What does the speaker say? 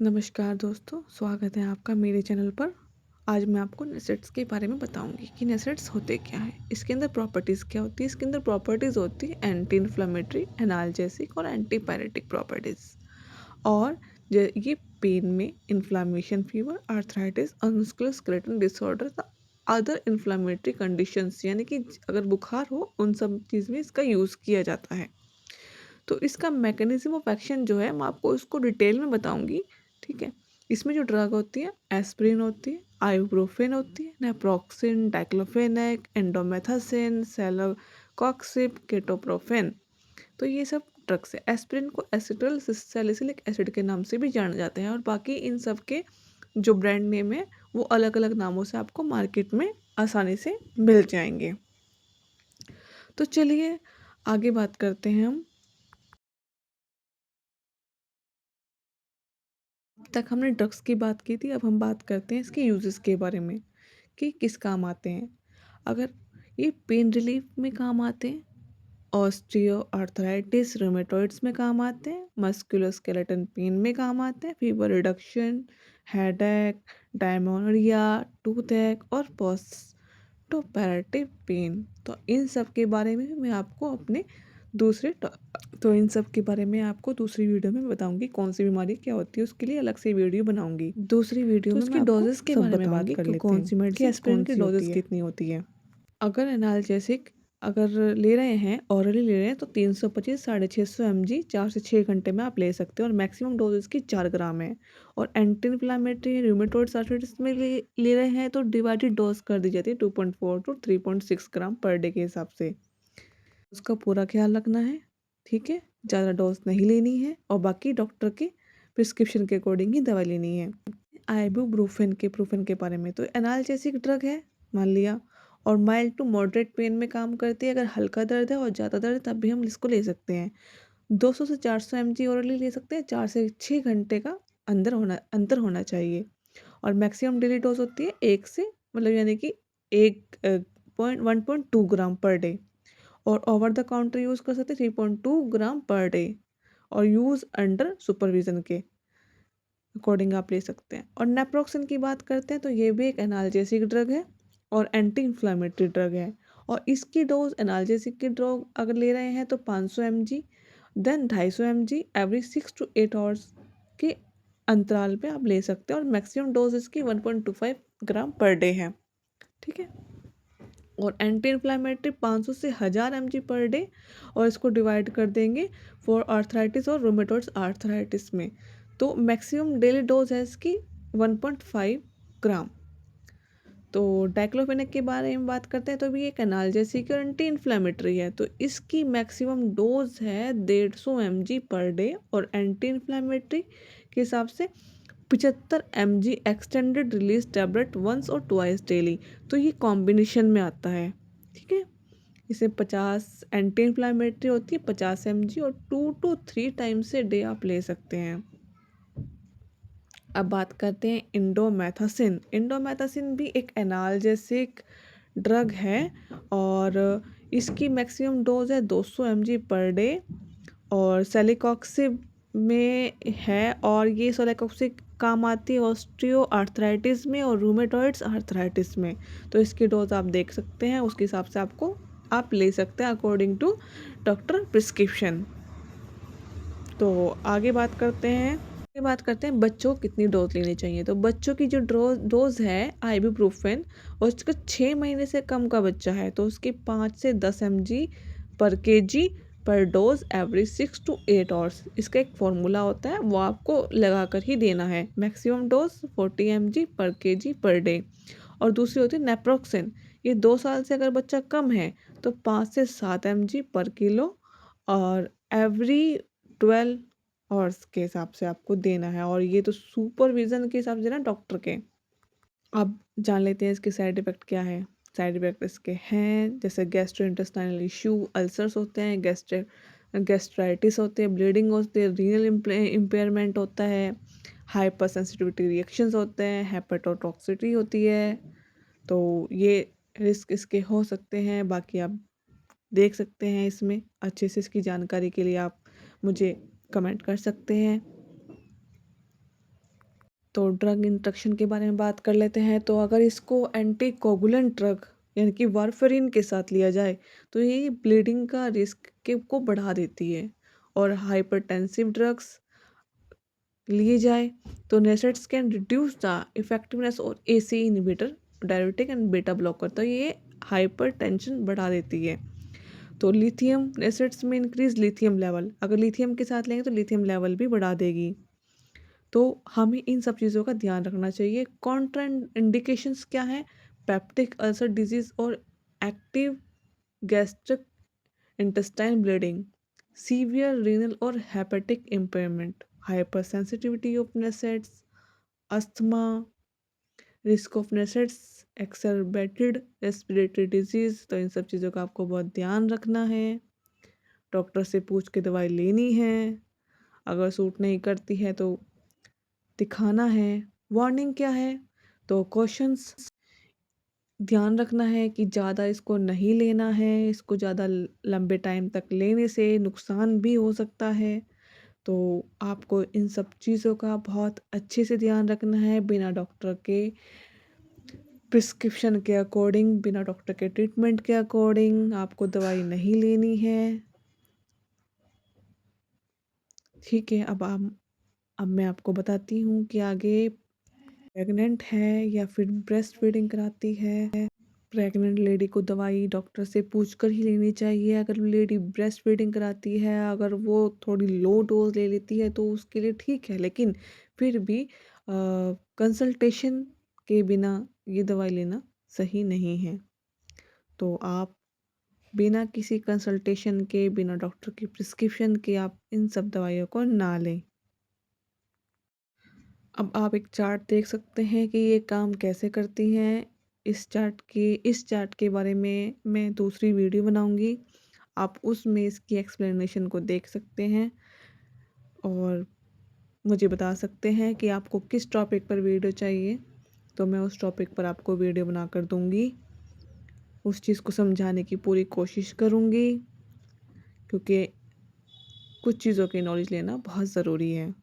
नमस्कार दोस्तों, स्वागत है आपका मेरे चैनल पर। आज मैं आपको नैसेड्स के बारे में बताऊंगी कि नैसेड्स होते क्या हैं, इसके अंदर प्रॉपर्टीज़ क्या होती है। इसके अंदर प्रॉपर्टीज़ होती है एंटी इन्फ्लेमेटरी, एनाल्जेसिक और एंटीपायरेटिक प्रॉपर्टीज़। और ये पेन में इन्फ्लामेशन, फीवर, आर्थराइटिस और musculoskeletal disorder, other inflammatory conditions, यानी कि अगर बुखार हो उन सब चीज़ में इसका यूज़ किया जाता है। तो इसका मैकेनिज्म ऑफ एक्शन जो है मैं आपको इसको डिटेल में बताऊंगी। ठीक है। इसमें जो ड्रग होती है एस्प्रिन होती है, आइबुप्रोफेन होती है, नेप्रोक्सिन, डाइक्लोफेनेक, एंडोमेथासिन, सेलोकॉक्सिब, केटोप्रोफेन। तो ये सब ड्रग्स है। एस्प्रिन को एसिटल सैलिसिलिक एसिड के नाम से भी जाना जाते हैं और बाकी इन सब के जो ब्रांड नेम है वो अलग अलग नामों से आपको मार्केट में आसानी से मिल जाएंगे। तो चलिए आगे बात करते हैं हम। अब तक हमने ड्रग्स की बात की थी, अब हम बात करते हैं इसके यूजेस के बारे में कि किस काम आते हैं। अगर ये पेन रिलीफ में काम आते हैं, ऑस्टियो आर्थराइटिस रूमेटॉइड्स में काम आते हैं, मस्कुलोस्केलेटल पेन में काम आते हैं, फीवर रिडक्शन, हेडेक, डायमोनिया, टूथ एक और पोस्टोपरेटिव पेन। तो इन सब के बारे में मैं आपको अपने दूसरे तो इन सब के बारे में आपको दूसरी वीडियो में बताऊंगी। कौन सी बीमारी क्या होती है उसके लिए अलग से वीडियो बनाऊंगी। दूसरी वीडियो में मैं आपको डोजेस के सब बारे में बात बताऊंगी कर कि लेते कौन हैं सी कि मेडिसिन, एस्पिरिन कौन की कैसी होती डोजेस है। कितनी होती है। अगर एनाल्जेसिक अगर ले रहे हैं, ऑरली ले रहे हैं, तो 325 650 mg 4 से 6 घंटे में आप ले सकते हो और मैक्सिमम डोज इसकी 4 ग्राम है। और एंटी इन्फ्लामेटरी रूमेटॉइड आर्थराइटिस में ले रहे हैं तो डिवाइडेड डोज कर दी जाती है 2.4 टू 3.6 ग्राम पर डे के हिसाब से। उसका पूरा ख्याल रखना है। ठीक है। ज़्यादा डोज नहीं लेनी है और बाकी डॉक्टर के प्रिस्क्रिप्शन के अकॉर्डिंग ही दवा लेनी है। आइबुप्रोफेन के बारे में, तो एनाल्जेसिक ड्रग है मान लिया, और माइल्ड टू मॉडरेट पेन में काम करती है। अगर हल्का दर्द है और ज़्यादा दर्द है तब भी हम इसको ले सकते हैं। 200 से 400 mg ओरली ले सकते हैं। 4 से 6 घंटे का अंतर होना चाहिए। और मैक्सिमम डेली डोज होती है 1 से मतलब यानी कि 1.2 ग्राम पर डे। और ओवर द काउंटर यूज़ कर सकते हैं 3.2 ग्राम पर डे। और यूज़ अंडर सुपरविजन के अकॉर्डिंग आप ले सकते हैं। और नेप्रोक्सिन की बात करते हैं तो ये भी एक एनाल्जेसिक ड्रग है और एंटी इन्फ्लामेटरी ड्रग है। और इसकी डोज एनाल्जेसिक की ड्रग अगर ले रहे हैं तो 500 mg, then 250 mg every 6 to 8 hours के अंतराल पे आप ले सकते हैं। और मैक्सिमम डोज इसकी 1.25 ग्राम पर डे है। ठीक है। और एंटी इन्फ्लामेटरी 500 से 1000 mg पर डे। और इसको डिवाइड कर देंगे फॉर आर्थराइटिस और रोमेटॉइड्स आर्थराइटिस में। तो मैक्सिमम डेली डोज है इसकी 1.5 ग्राम। तो डाइक्लोफेनेक के बारे में बात करते हैं तो भी एक एनाल्जेसिक और एंटी इन्फ्लेमेटरी है। तो इसकी मैक्सिमम डोज है 150 mg पर डे और एंटी इन्फ्लेमेटरी के हिसाब से 75 mg extended release tablet once और ट्वाइस डेली। तो ये कॉम्बिनेशन में आता है। ठीक है। इसे 50 एंटी इन्फ्लेमेटरी होती है 50 mg और 2 to 3 टाइम्स ए डे आप ले सकते हैं। अब बात करते हैं इंडोमेथासिन। इंडोमेथासिन भी एक एनाल्जेसिक ड्रग है और इसकी मैक्सिमम डोज है 200 mg पर डे। और सेलिकॉक्सिब में है और ये सेलिकॉक्सिब काम आती है ऑस्टियो आर्थराइटिस में और रूमेटॉइड्स आर्थराइटिस में। तो इसकी डोज आप देख सकते हैं, उसके हिसाब से आप ले सकते हैं अकॉर्डिंग टू डॉक्टर प्रिस्क्रिप्शन। तो आगे बात करते हैं बच्चों को कितनी डोज लेनी चाहिए। तो बच्चों की जो डोज है आइबुप्रोफेन, और उसका 6 महीने से कम का बच्चा है तो उसकी 5 से 10 mg पर केजी पर डोज एवरी 6 to 8 आवर्स। इसका एक फॉर्मूला होता है, वो आपको लगा कर ही देना है। मैक्सिमम डोज 40 mg पर केजी पर डे। और दूसरी होती है नेप्रोक्सिन। ये 2 साल से अगर बच्चा कम है तो 5 से 7 mg पर किलो और एवरी 12 आवर्स के हिसाब से आपको देना है। और ये तो सुपरविजन के हिसाब से देना डॉक्टर के। अब जान लेते हैं इसके साइड इफ़ेक्ट क्या है। साइड इफ़ेक्ट इसके हैं जैसे गैस्ट्रोइंटेस्टाइनल इशू, अल्सर्स होते हैं, गैस्ट्राइटिस होते हैं, ब्लीडिंग होती है, रीनल इम्पेयरमेंट होता है, हाइपर सेंसिटिविटी रिएक्शंस होते हैं, हेपेटोटॉक्सिटी होती है। तो ये रिस्क इसके हो सकते हैं। बाकी आप देख सकते हैं इसमें अच्छे से। इसकी जानकारी के लिए आप मुझे कमेंट कर सकते हैं। तो ड्रग इंटरेक्शन के बारे में बात कर लेते हैं। तो अगर इसको एंटी कोगुलेंट ड्रग यानी कि वारफेरिन के साथ लिया जाए तो ये ब्लीडिंग का रिस्क के को बढ़ा देती है। और हाइपरटेंसिव ड्रग्स लिए जाए तो नेसेट्स कैन रिड्यूस द इफेक्टिवनेस और AC inhibitor diuretic and beta blocker, तो ये हाइपरटेंशन बढ़ा देती है। तो लिथियम नेसेट्स में इंक्रीज लिथियम लेवल, अगर लिथियम के साथ लेंगे तो लिथियम लेवल भी बढ़ा देगी। तो हमें इन सब चीज़ों का ध्यान रखना चाहिए। कॉन्ट्रा इंडिकेशंस क्या है? पेप्टिक अल्सर डिजीज और active gastric intestine bleeding, severe renal और hepatic impairment, hyper sensitivity of NSAIDs, asthma, risk of NSAIDs, exacerbated respiratory disease. तो इन सब चीज़ों का आपको बहुत ध्यान रखना है। डॉक्टर से पूछ के दवाई लेनी है। अगर सूट नहीं करती है तो दिखाना है। वार्निंग क्या है? तो क्वेश्चंस ध्यान रखना है कि ज़्यादा इसको नहीं लेना है। इसको ज़्यादा लंबे टाइम तक लेने से नुकसान भी हो सकता है। तो आपको इन सब चीज़ों का बहुत अच्छे से ध्यान रखना है। बिना डॉक्टर के प्रिस्क्रिप्शन के अकॉर्डिंग, बिना डॉक्टर के ट्रीटमेंट के अकॉर्डिंग आपको दवाई नहीं लेनी है। ठीक है, अब मैं आपको बताती हूँ कि आगे प्रेग्नेंट है या फिर ब्रेस्ट फीडिंग कराती है। प्रेग्नेंट लेडी को दवाई डॉक्टर से पूछकर ही लेनी चाहिए। अगर लेडी ब्रेस्ट फीडिंग कराती है, अगर वो थोड़ी लो डोज ले लेती है तो उसके लिए ठीक है, लेकिन फिर भी कंसल्टेशन के बिना ये दवाई लेना सही नहीं है। तो आप बिना किसी कंसल्टेशन के, बिना डॉक्टर की प्रिस्क्रिप्शन के आप इन सब दवाइयों को ना लें। अब आप एक चार्ट देख सकते हैं कि ये काम कैसे करती हैं। इस चार्ट के बारे में मैं दूसरी वीडियो बनाऊंगी। आप उसमें इसकी एक्सप्लेनेशन को देख सकते हैं और मुझे बता सकते हैं कि आपको किस टॉपिक पर वीडियो चाहिए, तो मैं उस टॉपिक पर आपको वीडियो बनाकर दूंगी। उस चीज़ को समझाने की पूरी कोशिश करूंगी, क्योंकि कुछ चीज़ों की नॉलेज लेना बहुत ज़रूरी है।